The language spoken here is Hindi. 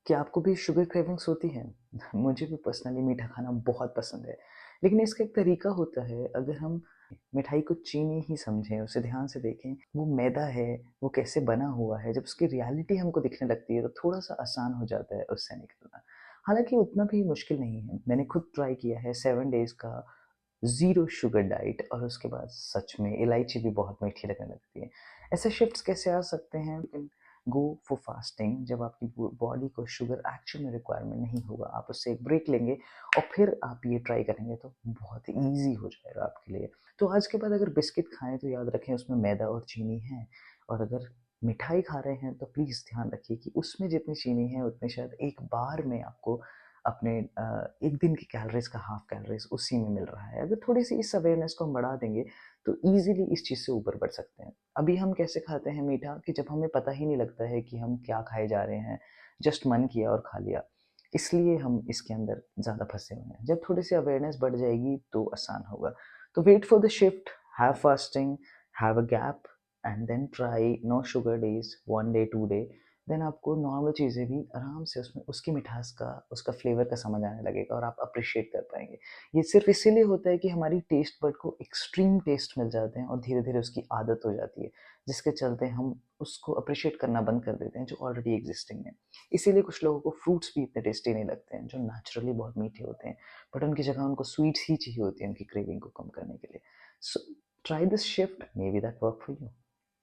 क्या आपको भी शुगर क्रेविंग्स होती हैं? मुझे भी पर्सनली मीठा खाना बहुत पसंद है, लेकिन इसका एक तरीका होता है। अगर हम मिठाई को चीनी ही समझें, उसे ध्यान से देखें, वो मैदा है, वो कैसे बना हुआ है, जब उसकी रियलिटी हमको दिखने लगती है, तो थोड़ा-सा आसान हो जाता है उससे निकलना। हालाँकि उतना भी मुश्किल नहीं है। मैंने खुद ट्राई किया है 7 डेज़ का ज़ीरो शुगर डाइट और उसके बाद सच में इलायची भी बहुत मीठी लगने लगती है। ऐसे शिफ्ट्स कैसे आ सकते हैं? You can go for fasting जब आपकी बॉडी को शुगर एक्चुअल में रिक्वायरमेंट नहीं होगा, आप उससे एक ब्रेक लेंगे और फिर आप ये ट्राई करेंगे तो बहुत ईज़ी हो जाएगा आपके लिए। तो आज के बाद अगर बिस्किट खाएँ तो याद रखें उसमें मैदा और चीनी है, और अगर मिठाई खा रहे हैं तो प्लीज़ ध्यान रखिए कि उसमें जितनी चीनी है उतनी शायद एक बार में आपको अपने एक दिन की कैलोरीज़ का हाफ़ कैलोरीज़ उसी में मिल रहा है। अगर थोड़ी-सी इस अवेयरनेस को हम बढ़ा देंगे, तो ईज़िली इस चीज़ से ऊपर बढ़ सकते हैं। अभी हम कैसे खाते हैं मीठा कि जब हमें पता ही नहीं लगता है कि हम क्या खाए जा रहे हैं, जस्ट मन किया और खा लिया। इसलिए हम इसके अंदर ज़्यादा फँसे हुए हैं। जब थोड़ी-सी अवेयरनेस बढ़ जाएगी, तो आसान होगा। तो wait for the shift, have fasting, have a gap and then try no sugar days, 1 day, 2 day. Then आपको नॉर्मल चीज़ें भी आराम से उसमें उसकी मिठास का, उसका फ्लेवर का समझ आने लगेगा और आप अप्रिशिएट कर पाएँगे। ये सिर्फ़ इसीलिए होता है कि हमारी टेस्ट बड को एक्सट्रीम टेस्ट मिल जाते हैं और धीरे-धीरे उसकी आदत हो जाती है, जिसके चलते हम उसको अप्रिशिएट करना बंद कर देते हैं जो ऑलरेडी एक्जिस्टिंग है। इसीलिए कुछ लोगों को फ्रूट्स भी इतने टेस्टी नहीं लगते हैं, जो नेचुरली बहुत मीठे होते हैं, बट उनकी जगह उनको स्वीट्स ही चाहिए होती है उनकी क्रेविंग को कम करने के लिए। So try this shift, may be that work for you.